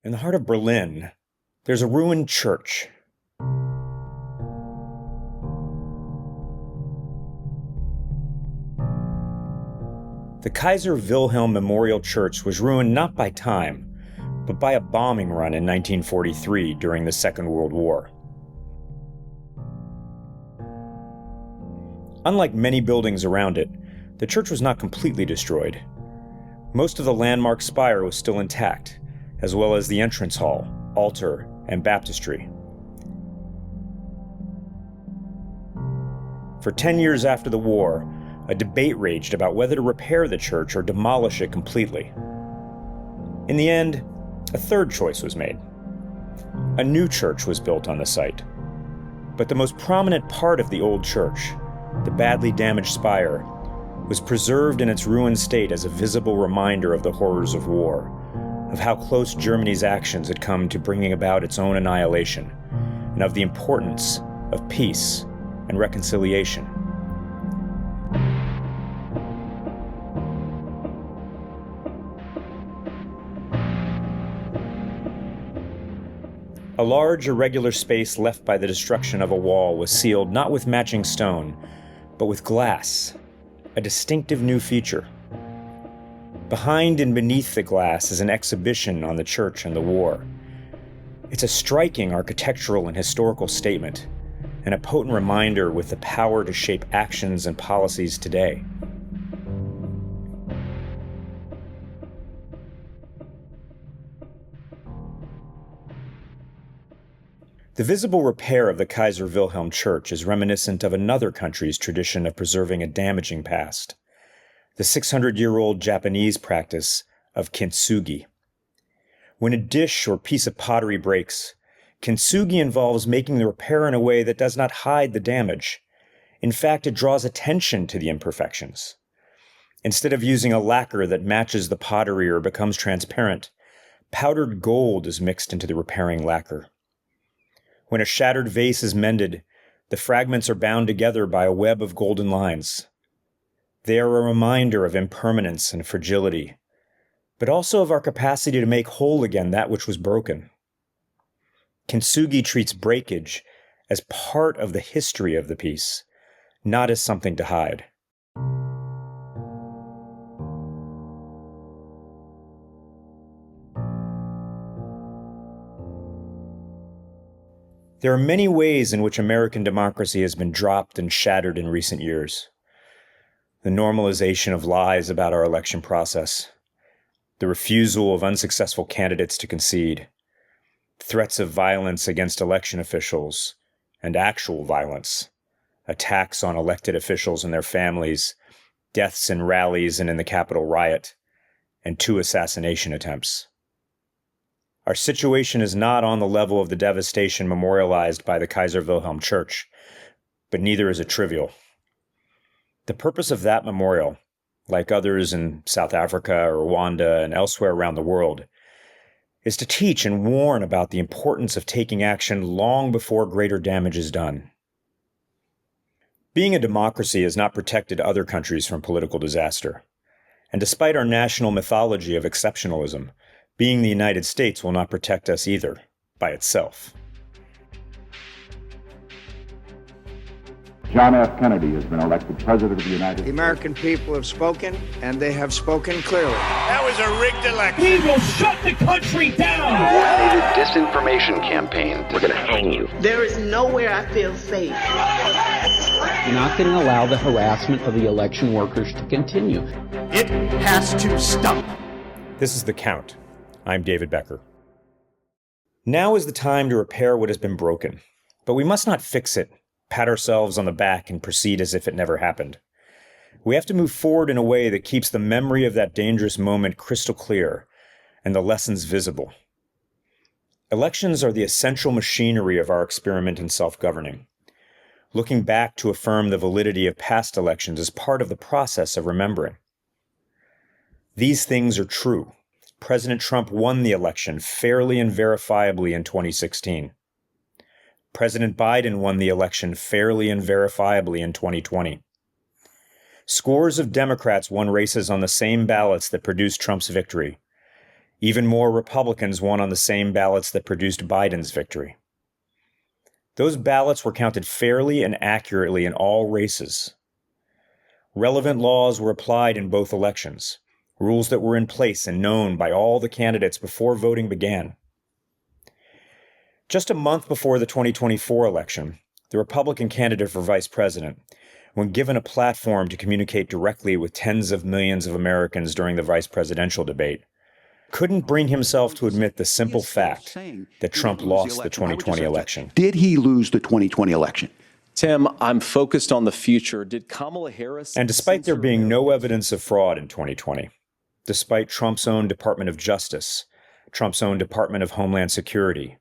In the heart of Berlin, there's a ruined church. The Kaiser Wilhelm Memorial Church was ruined not by time, but by a bombing run in 1943 during the Second World War. Unlike many buildings around it, the church was not completely destroyed. Most of the landmark spire was still intact, as well as the entrance hall, altar, and baptistry. For 10 years after the war, a debate raged about whether to repair the church or demolish it completely. In the end, a third choice was made. A new church was built on the site. But the most prominent part of the old church, the badly damaged spire, was preserved in its ruined state as a visible reminder of the horrors of war, of how close Germany's actions had come to bringing about its own annihilation, and of the importance of peace and reconciliation. A large, irregular space left by the destruction of a wall was sealed not with matching stone, but with glass, a distinctive new feature. Behind and beneath the glass is an exhibition on the church and the war. It's a striking architectural and historical statement, and a potent reminder with the power to shape actions and policies today. The visible repair of the Kaiser Wilhelm Church is reminiscent of another country's tradition of preserving a damaging past, the 600-year-old Japanese practice of Kintsugi. When a dish or piece of pottery breaks, Kintsugi involves making the repair in a way that does not hide the damage. In fact, it draws attention to the imperfections. Instead of using a lacquer that matches the pottery or becomes transparent, powdered gold is mixed into the repairing lacquer. When a shattered vase is mended, the fragments are bound together by a web of golden lines. They are a reminder of impermanence and fragility, but also of our capacity to make whole again that which was broken. Kintsugi treats breakage as part of the history of the piece, not as something to hide. There are many ways in which American democracy has been dropped and shattered in recent years. The normalization of lies about our election process, the refusal of unsuccessful candidates to concede, threats of violence against election officials, and actual violence, attacks on elected officials and their families, deaths in rallies and in the Capitol riot, and 2 assassination attempts. Our situation is not on the level of the devastation memorialized by the Kaiser Wilhelm Church, but neither is it trivial. The purpose of that memorial, like others in South Africa, Rwanda, and elsewhere around the world, is to teach and warn about the importance of taking action long before greater damage is done. Being a democracy has not protected other countries from political disaster, and despite our national mythology of exceptionalism, being the United States will not protect us either, by itself. John F. Kennedy has been elected President of the United States. The American people have spoken, and they have spoken clearly. That was a rigged election. We will shut the country down. Coordinated disinformation campaign. We're going to hang you. There is nowhere I feel safe. You're not going to allow the harassment of the election workers to continue. It has to stop. This is The Count. I'm David Becker. Now is the time to repair what has been broken, but we must not fix it, pat ourselves on the back, and proceed as if it never happened. We have to move forward in a way that keeps the memory of that dangerous moment crystal clear and the lessons visible. Elections are the essential machinery of our experiment in self-governing. Looking back to affirm the validity of past elections is part of the process of remembering. These things are true. President Trump won the election fairly and verifiably in 2016. President Biden won the election fairly and verifiably in 2020. Scores of Democrats won races on the same ballots that produced Trump's victory, Even more Republicans won on the same ballots that produced Biden's victory. Those ballots were counted fairly and accurately in all races. Relevant laws were applied in both elections, rules that were in place and known by all the candidates before voting began. Just a month before the 2024 election, the Republican candidate for vice president, when given a platform to communicate directly with tens of millions of Americans during the vice presidential debate, couldn't bring himself to admit the simple fact that Trump lost the 2020 election. Did he lose the 2020 election? Tim, I'm focused on the future. Did Kamala Harris... And despite there being no evidence of fraud in 2020, despite Trump's own Department of Justice, Trump's own Department of Homeland Security,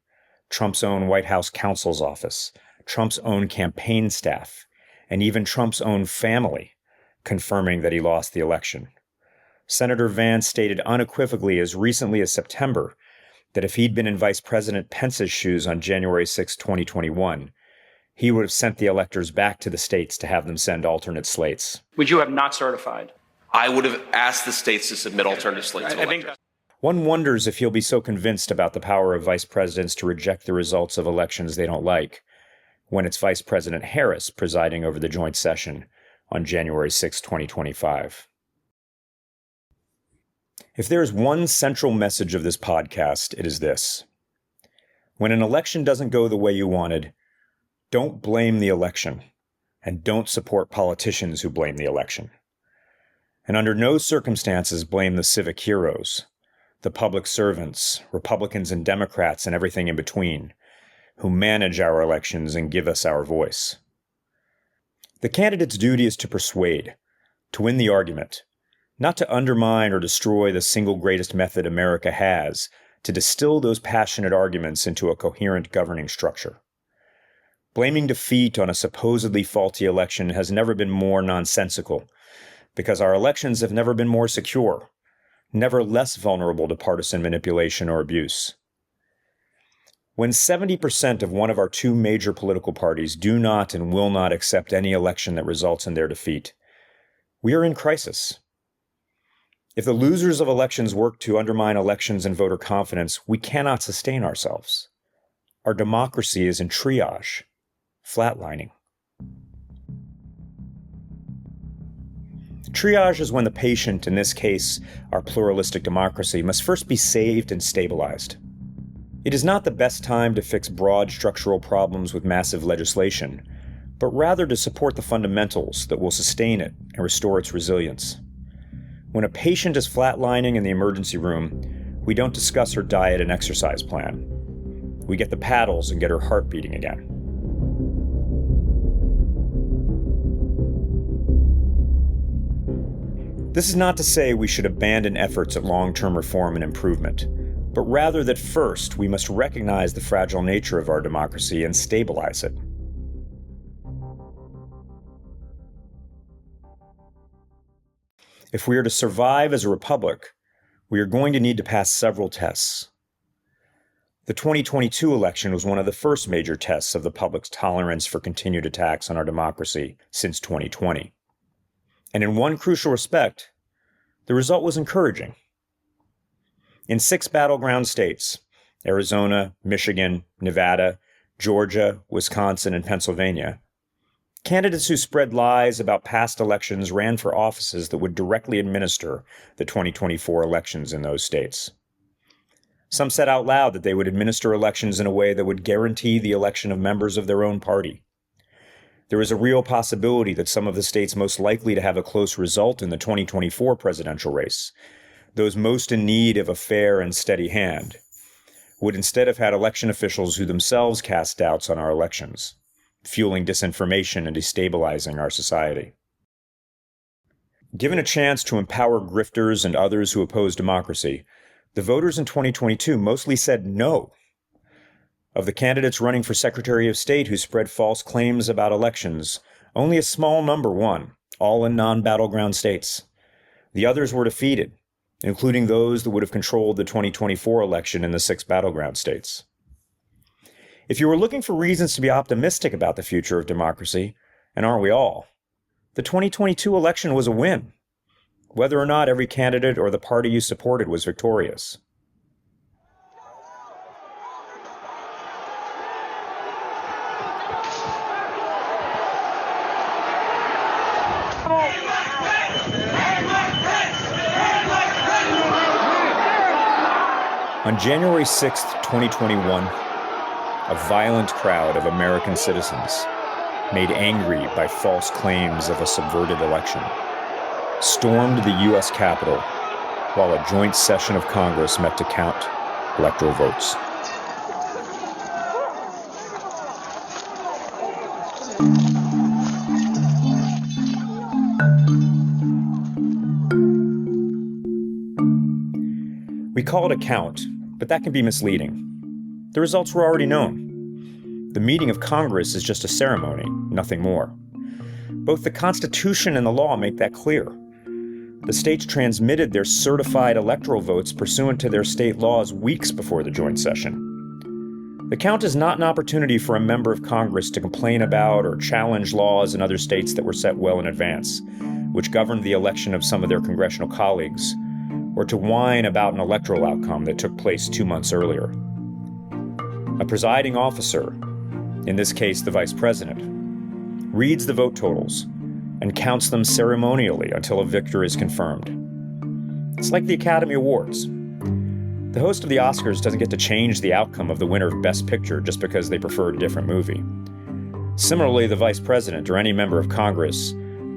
Trump's own White House counsel's office, Trump's own campaign staff, and even Trump's own family confirming that he lost the election, Senator Vance stated unequivocally as recently as September that if he'd been in Vice President Pence's shoes on January 6, 2021, he would have sent the electors back to the states to have them send alternate slates. Would you have not certified? I would have asked the states to submit alternative slates. I think one wonders if he'll be so convinced about the power of vice presidents to reject the results of elections they don't like when it's Vice President Harris presiding over the joint session on January 6, 2025. If there is one central message of this podcast, it is this. When an election doesn't go the way you wanted, don't blame the election, and don't support politicians who blame the election. And under no circumstances blame the civic heroes, the public servants, Republicans and Democrats and everything in between, who manage our elections and give us our voice. The candidate's duty is to persuade, to win the argument, not to undermine or destroy the single greatest method America has to distill those passionate arguments into a coherent governing structure. Blaming defeat on a supposedly faulty election has never been more nonsensical, because our elections have never been more secure, never less vulnerable to partisan manipulation or abuse. When 70% of one of our two major political parties do not and will not accept any election that results in their defeat, we are in crisis. If the losers of elections work to undermine elections and voter confidence, we cannot sustain ourselves. Our democracy is in triage, flatlining. Triage is when the patient, in this case, our pluralistic democracy, must first be saved and stabilized. It is not the best time to fix broad structural problems with massive legislation, but rather to support the fundamentals that will sustain it and restore its resilience. When a patient is flatlining in the emergency room, we don't discuss her diet and exercise plan. We get the paddles and get her heart beating again. This is not to say we should abandon efforts at long-term reform and improvement, but rather that first we must recognize the fragile nature of our democracy and stabilize it. If we are to survive as a republic, we are going to need to pass several tests. The 2022 election was one of the first major tests of the public's tolerance for continued attacks on our democracy since 2020. And in one crucial respect, the result was encouraging. In 6 battleground states, Arizona, Michigan, Nevada, Georgia, Wisconsin, and Pennsylvania, candidates who spread lies about past elections ran for offices that would directly administer the 2024 elections in those states. Some said out loud that they would administer elections in a way that would guarantee the election of members of their own party. There is a real possibility that some of the states most likely to have a close result in the 2024 presidential race, those most in need of a fair and steady hand, would instead have had election officials who themselves cast doubts on our elections, fueling disinformation and destabilizing our society. Given a chance to empower grifters and others who oppose democracy, the voters in 2022 mostly said no. Of the candidates running for Secretary of State who spread false claims about elections, only a small number won, all in non-battleground states. The others were defeated, including those that would have controlled the 2024 election in the 6 battleground states. If you were looking for reasons to be optimistic about the future of democracy, and aren't we all, the 2022 election was a win, whether or not every candidate or the party you supported was victorious. On January 6, 2021, a violent crowd of American citizens, made angry by false claims of a subverted election, stormed the U.S. Capitol while a joint session of Congress met to count electoral votes. We call it a count, but that can be misleading. The results were already known. The meeting of Congress is just a ceremony, nothing more. Both the Constitution and the law make that clear. The states transmitted their certified electoral votes pursuant to their state laws weeks before the joint session. The count is not an opportunity for a member of Congress to complain about or challenge laws in other states that were set well in advance, which governed the election of some of their congressional colleagues, or to whine about an electoral outcome that took place 2 months earlier. A presiding officer, in this case the vice president, reads the vote totals and counts them ceremonially until a victor is confirmed. It's like the Academy Awards. The host of the Oscars doesn't get to change the outcome of the winner of Best Picture just because they preferred a different movie. Similarly, the vice president or any member of Congress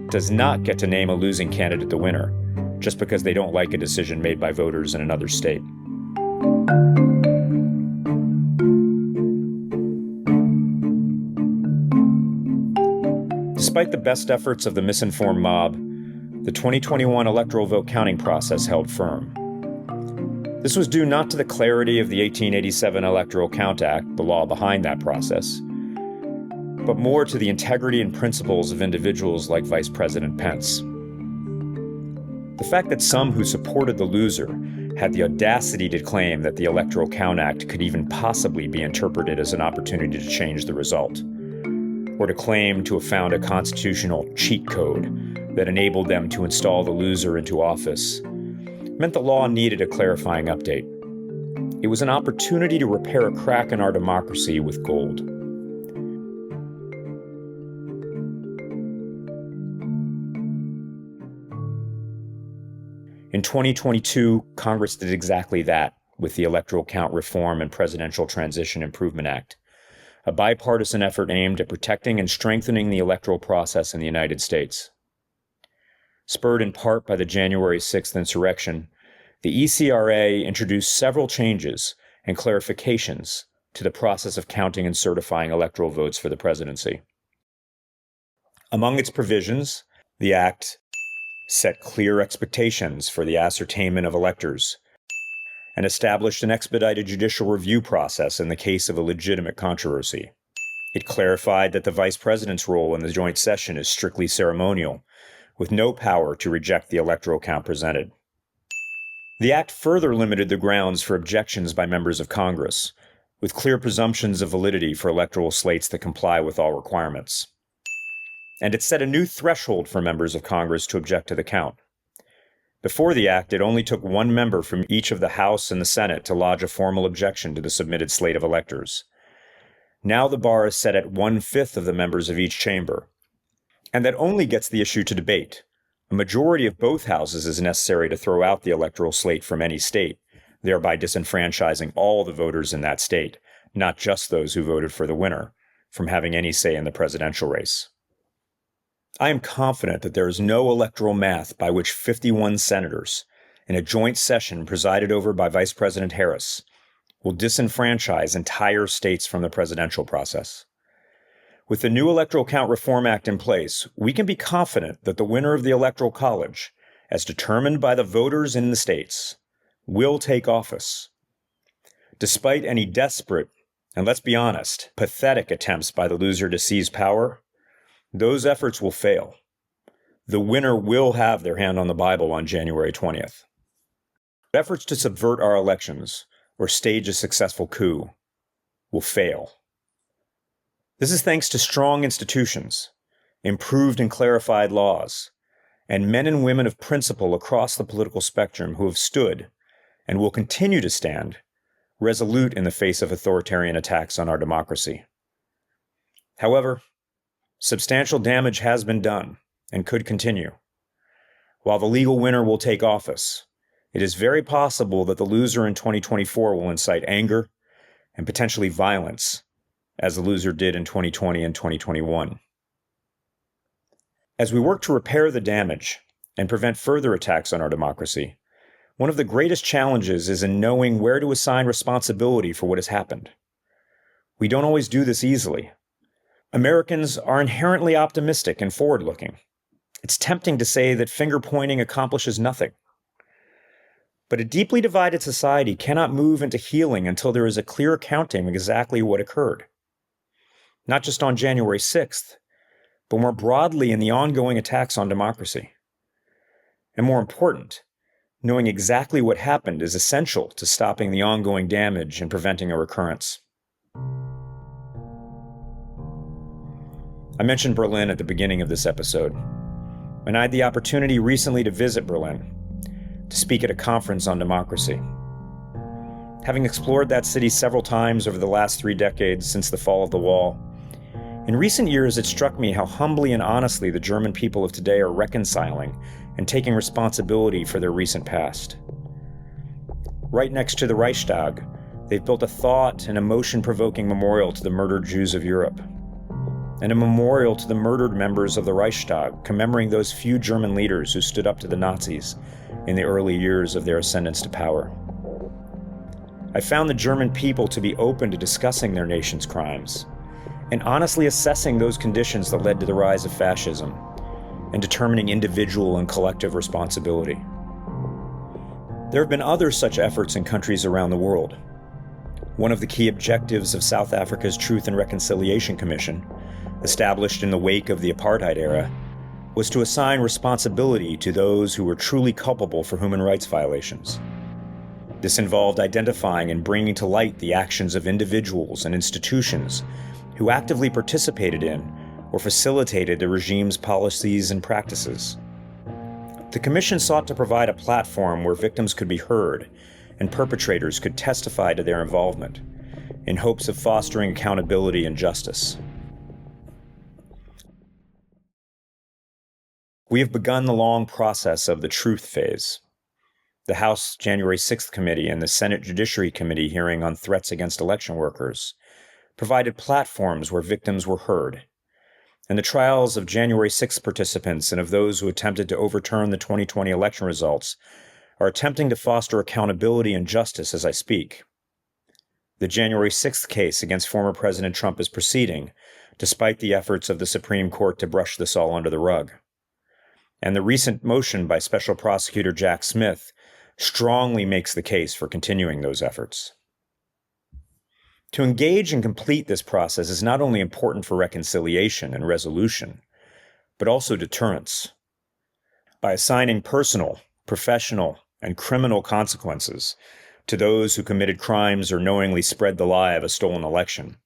does not get to name a losing candidate the winner just because they don't like a decision made by voters in another state. Despite the best efforts of the misinformed mob, the 2021 electoral vote counting process held firm. This was due not to the clarity of the 1887 Electoral Count Act, the law behind that process, but more to the integrity and principles of individuals like Vice President Pence. The fact that some who supported the loser had the audacity to claim that the Electoral Count Act could even possibly be interpreted as an opportunity to change the result, or to claim to have found a constitutional cheat code that enabled them to install the loser into office, meant the law needed a clarifying update. It was an opportunity to repair a crack in our democracy with gold. In 2022, Congress did exactly that with the Electoral Count Reform and Presidential Transition Improvement Act, a bipartisan effort aimed at protecting and strengthening the electoral process in the United States. Spurred in part by the January 6th insurrection, the ECRA introduced several changes and clarifications to the process of counting and certifying electoral votes for the presidency. Among its provisions, the Act set clear expectations for the ascertainment of electors, and established an expedited judicial review process in the case of a legitimate controversy. It clarified that the vice president's role in the joint session is strictly ceremonial, with no power to reject the electoral count presented. The act further limited the grounds for objections by members of Congress, with clear presumptions of validity for electoral slates that comply with all requirements. And it set a new threshold for members of Congress to object to the count. Before the act, it only took one member from each of the House and the Senate to lodge a formal objection to the submitted slate of electors. Now the bar is set at 1/5 of the members of each chamber, and that only gets the issue to debate. A majority of both houses is necessary to throw out the electoral slate from any state, thereby disenfranchising all the voters in that state, not just those who voted for the winner, from having any say in the presidential race. I am confident that there is no electoral math by which 51 senators, in a joint session presided over by Vice President Harris, will disenfranchise entire states from the presidential process. With the new Electoral Count Reform Act in place, we can be confident that the winner of the Electoral College, as determined by the voters in the states, will take office. Despite any desperate, and let's be honest, pathetic attempts by the loser to seize power, those efforts will fail. The winner will have their hand on the Bible on January 20th. Efforts to subvert our elections or stage a successful coup will fail. This is thanks to strong institutions, improved and clarified laws, and men and women of principle across the political spectrum who have stood, and will continue to stand, resolute in the face of authoritarian attacks on our democracy. However, substantial damage has been done and could continue. While the legal winner will take office, it is very possible that the loser in 2024 will incite anger and potentially violence, as the loser did in 2020 and 2021. As we work to repair the damage and prevent further attacks on our democracy, one of the greatest challenges is in knowing where to assign responsibility for what has happened. We don't always do this easily. Americans are inherently optimistic and forward-looking. It's tempting to say that finger-pointing accomplishes nothing. But a deeply divided society cannot move into healing until there is a clear accounting of exactly what occurred. Not just on January 6th, but more broadly in the ongoing attacks on democracy. And more important, knowing exactly what happened is essential to stopping the ongoing damage and preventing a recurrence. I mentioned Berlin at the beginning of this episode, and I had the opportunity recently to visit Berlin, to speak at a conference on democracy. Having explored that city several times over the last 3 decades since the fall of the wall, in recent years it struck me how humbly and honestly the German people of today are reconciling and taking responsibility for their recent past. Right next to the Reichstag, they've built a thought and emotion-provoking memorial to the murdered Jews of Europe, and a memorial to the murdered members of the Reichstag, commemorating those few German leaders who stood up to the Nazis in the early years of their ascendance to power. I found the German people to be open to discussing their nation's crimes, and honestly assessing those conditions that led to the rise of fascism, and determining individual and collective responsibility. There have been other such efforts in countries around the world. One of the key objectives of South Africa's Truth and Reconciliation Commission, established in the wake of the apartheid era, was to assign responsibility to those who were truly culpable for human rights violations. This involved identifying and bringing to light the actions of individuals and institutions who actively participated in or facilitated the regime's policies and practices. The commission sought to provide a platform where victims could be heard and perpetrators could testify to their involvement, in hopes of fostering accountability and justice. We have begun the long process of the truth phase. The House January 6th Committee and the Senate Judiciary Committee hearing on threats against election workers provided platforms where victims were heard, and the trials of January 6th participants and of those who attempted to overturn the 2020 election results are attempting to foster accountability and justice as I speak. The January 6th case against former President Trump is proceeding, despite the efforts of the Supreme Court to brush this all under the rug. And the recent motion by Special Prosecutor Jack Smith strongly makes the case for continuing those efforts. To engage and complete this process is not only important for reconciliation and resolution, but also deterrence. By assigning personal, professional, and criminal consequences to those who committed crimes or knowingly spread the lie of a stolen election,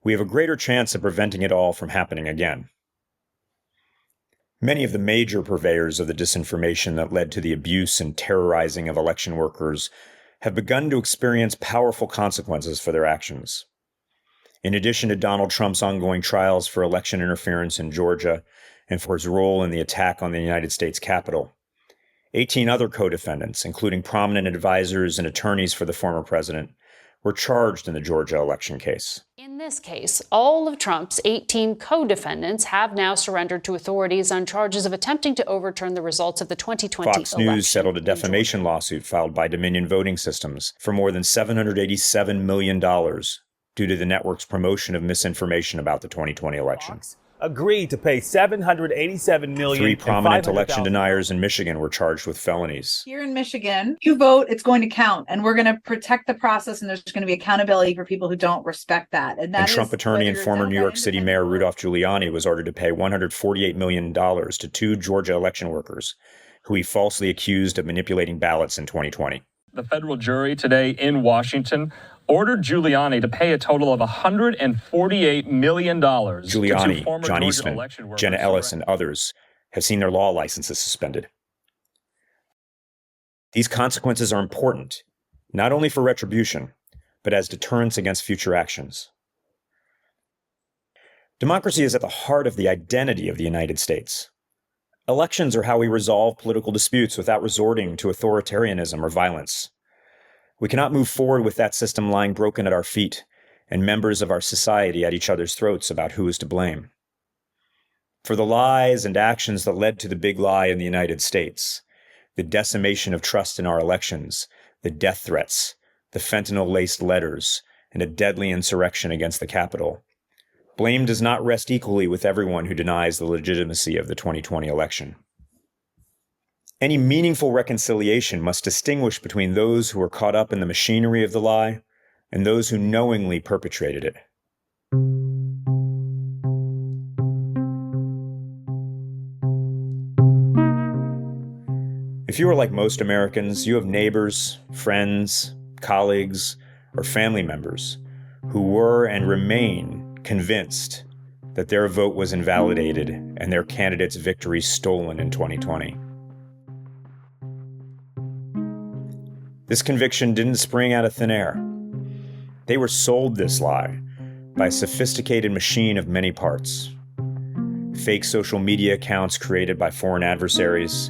we have a greater chance of preventing it all from happening again. Many of the major purveyors of the disinformation that led to the abuse and terrorizing of election workers have begun to experience powerful consequences for their actions. In addition to Donald Trump's ongoing trials for election interference in Georgia and for his role in the attack on the United States Capitol, 18 other co-defendants, including prominent advisors and attorneys for the former president, were charged in the Georgia election case. In this case, all of Trump's 18 co-defendants have now surrendered to authorities on charges of attempting to overturn the results of the 2020 election. Fox News settled a defamation lawsuit filed by Dominion Voting Systems for more than $787 million due to the network's promotion of misinformation about the 2020 election. Fox agreed to pay $787 million. 3 prominent election deniers in Michigan were charged with felonies. Here in Michigan, you vote, it's going to count, and we're going to protect the process, and there's going to be accountability for people who don't respect that. And Trump attorney and former New York City Mayor Rudolph Giuliani was ordered to pay $148 million to 2 Georgia election workers who he falsely accused of manipulating ballots in 2020. The federal jury today in Washington ordered Giuliani to pay a total of $148 million. Giuliani, John Eastman, Jenna Ellis, and others have seen their law licenses suspended. These consequences are important, not only for retribution, but as deterrence against future actions. Democracy is at the heart of the identity of the United States. Elections are how we resolve political disputes without resorting to authoritarianism or violence. We cannot move forward with that system lying broken at our feet and members of our society at each other's throats about who is to blame. For the lies and actions that led to the big lie in the United States, the decimation of trust in our elections, the death threats, the fentanyl-laced letters, and a deadly insurrection against the Capitol, blame does not rest equally with everyone who denies the legitimacy of the 2020 election. Any meaningful reconciliation must distinguish between those who were caught up in the machinery of the lie and those who knowingly perpetrated it. If you are like most Americans, you have neighbors, friends, colleagues, or family members who were and remain convinced that their vote was invalidated and their candidate's victory stolen in 2020. This conviction didn't spring out of thin air. They were sold this lie by a sophisticated machine of many parts. Fake social media accounts created by foreign adversaries,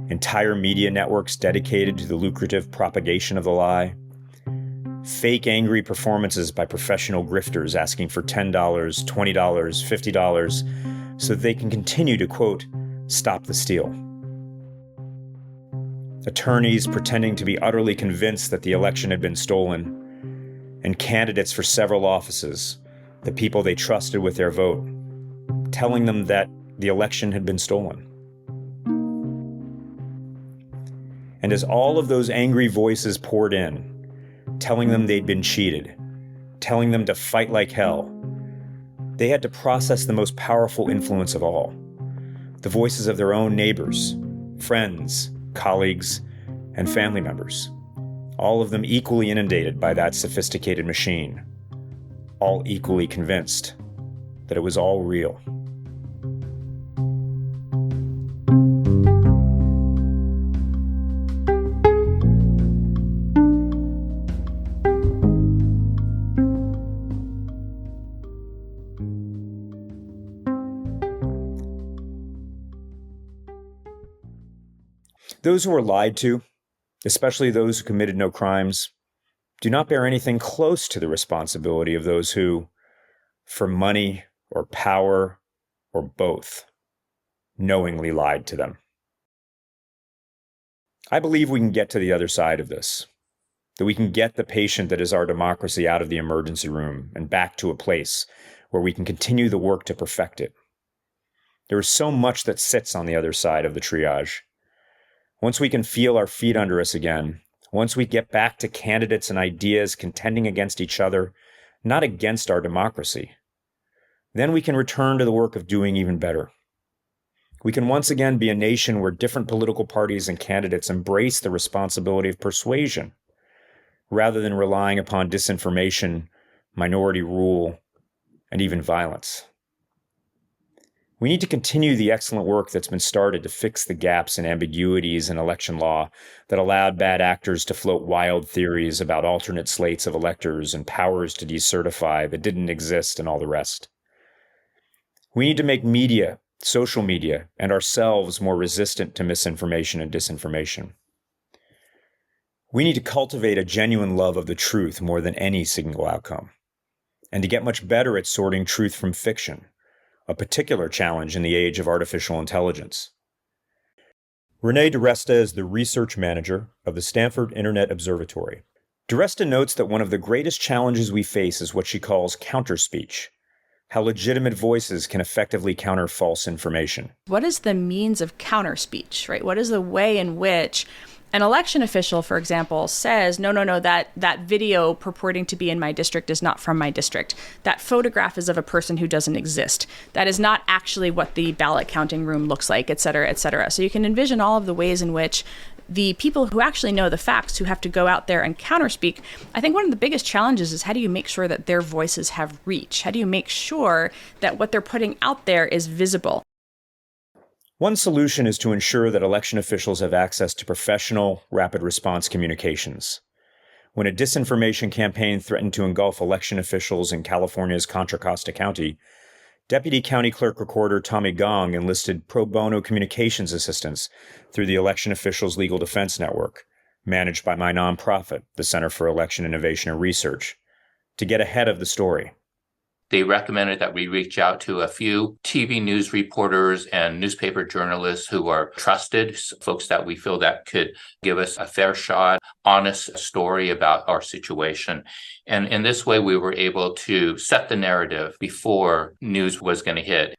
entire media networks dedicated to the lucrative propagation of the lie, fake angry performances by professional grifters asking for $10, $20, $50 so that they can continue to, quote, stop the steal. Attorneys pretending to be utterly convinced that the election had been stolen, and candidates for several offices, the people they trusted with their vote, telling them that the election had been stolen. And as all of those angry voices poured in, telling them they'd been cheated, telling them to fight like hell, they had to process the most powerful influence of all, the voices of their own neighbors, friends, colleagues, and family members, all of them equally inundated by that sophisticated machine, all equally convinced that it was all real. Those who were lied to, especially those who committed no crimes, do not bear anything close to the responsibility of those who, for money or power or both, knowingly lied to them. I believe we can get to the other side of this, that we can get the patient that is our democracy out of the emergency room and back to a place where we can continue the work to perfect it. There is so much that sits on the other side of the triage. Once we can feel our feet under us again, once we get back to candidates and ideas contending against each other, not against our democracy, then we can return to the work of doing even better. We can once again be a nation where different political parties and candidates embrace the responsibility of persuasion, rather than relying upon disinformation, minority rule, and even violence. We need to continue the excellent work that's been started to fix the gaps and ambiguities in election law that allowed bad actors to float wild theories about alternate slates of electors and powers to decertify that didn't exist and all the rest. We need to make media, social media, and ourselves more resistant to misinformation and disinformation. We need to cultivate a genuine love of the truth more than any single outcome, and to get much better at sorting truth from fiction, a particular challenge in the age of artificial intelligence. Renee DiResta is the research manager of the Stanford Internet Observatory. DiResta notes that one of the greatest challenges we face is what she calls counterspeech, how legitimate voices can effectively counter false information. What is the means of counterspeech, right? What is the way in which an election official, for example, says, no, that video purporting to be in my district is not from my district. That photograph is of a person who doesn't exist. That is not actually what the ballot counting room looks like, et cetera, et cetera. So you can envision all of the ways in which the people who actually know the facts, who have to go out there and counterspeak, I think one of the biggest challenges is how do you make sure that their voices have reach? How do you make sure that what they're putting out there is visible? One solution is to ensure that election officials have access to professional, rapid response communications. When a disinformation campaign threatened to engulf election officials in California's Contra Costa County, Deputy County Clerk Recorder Tommy Gong enlisted pro bono communications assistance through the Election Officials Legal Defense Network, managed by my nonprofit, the Center for Election Innovation and Research, to get ahead of the story. They recommended that we reach out to a few TV news reporters and newspaper journalists who are trusted, folks that we feel that could give us a fair shot, honest story about our situation. And in this way, we were able to set the narrative before news was going to hit.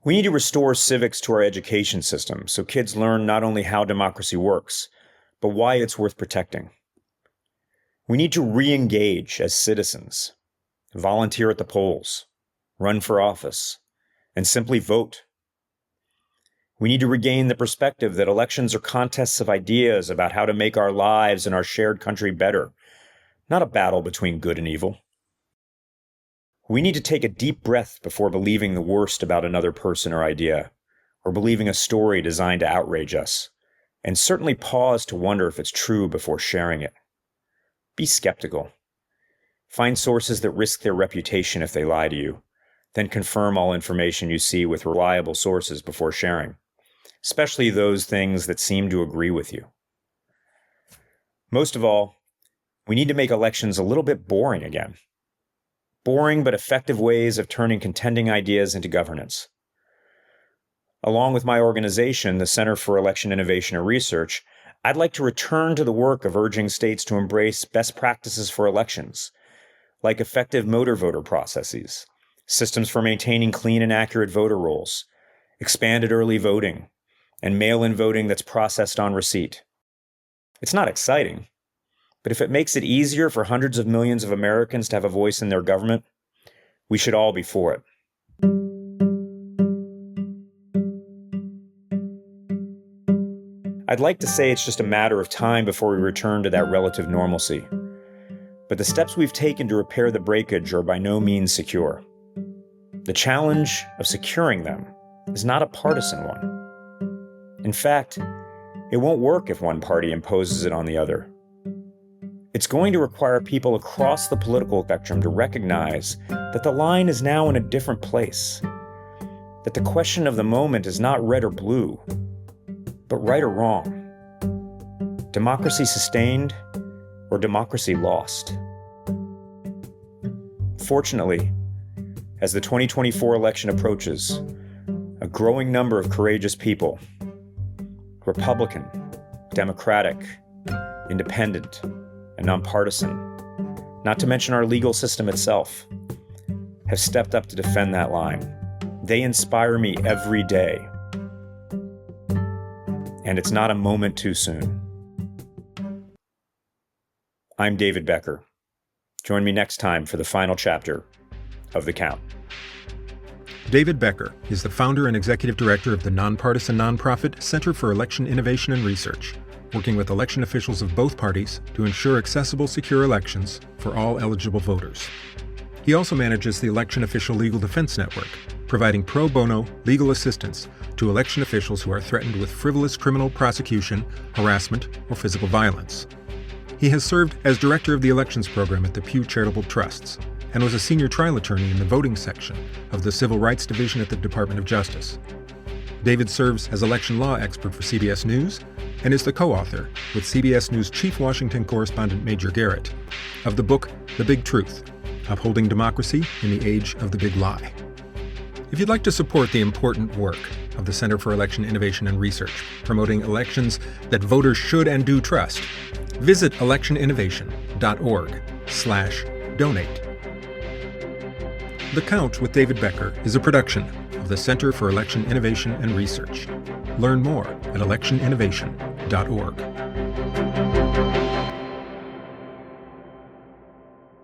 We need to restore civics to our education system so kids learn not only how democracy works, but why it's worth protecting. We need to re-engage as citizens. Volunteer at the polls, run for office, and simply vote. We need to regain the perspective that elections are contests of ideas about how to make our lives and our shared country better, not a battle between good and evil. We need to take a deep breath before believing the worst about another person or idea, or believing a story designed to outrage us, and certainly pause to wonder if it's true before sharing it. Be skeptical. Find sources that risk their reputation if they lie to you, then confirm all information you see with reliable sources before sharing, especially those things that seem to agree with you. Most of all, we need to make elections a little bit boring again. Boring but effective ways of turning contending ideas into governance. Along with my organization, the Center for Election Innovation and Research, I'd like to return to the work of urging states to embrace best practices for elections, like effective motor voter processes, systems for maintaining clean and accurate voter rolls, expanded early voting, and mail-in voting that's processed on receipt. It's not exciting, but if it makes it easier for hundreds of millions of Americans to have a voice in their government, we should all be for it. I'd like to say it's just a matter of time before we return to that relative normalcy. But the steps we've taken to repair the breakage are by no means secure. The challenge of securing them is not a partisan one. In fact, it won't work if one party imposes it on the other. It's going to require people across the political spectrum to recognize that the line is now in a different place, that the question of the moment is not red or blue, but right or wrong. Democracy sustained or democracy lost. Fortunately, as the 2024 election approaches, a growing number of courageous people, Republican, Democratic, independent, and nonpartisan, not to mention our legal system itself, have stepped up to defend that line. They inspire me every day. And it's not a moment too soon. I'm David Becker. Join me next time for the final chapter of The Count. David Becker is the founder and executive director of the nonpartisan nonprofit Center for Election Innovation and Research, working with election officials of both parties to ensure accessible, secure elections for all eligible voters. He also manages the Election Official Legal Defense Network, providing pro bono legal assistance to election officials who are threatened with frivolous criminal prosecution, harassment, or physical violence. He has served as director of the elections program at the Pew Charitable Trusts and was a senior trial attorney in the voting section of the Civil Rights Division at the Department of Justice. David serves as election law expert for CBS News and is the co-author with CBS News chief Washington correspondent Major Garrett of the book The Big Truth: Upholding Democracy in the Age of the Big Lie. If you'd like to support the important work of the Center for Election Innovation and Research, promoting elections that voters should and do trust, visit electioninnovation.org/donate. The Count with David Becker is a production of the Center for Election Innovation and Research. Learn more at electioninnovation.org.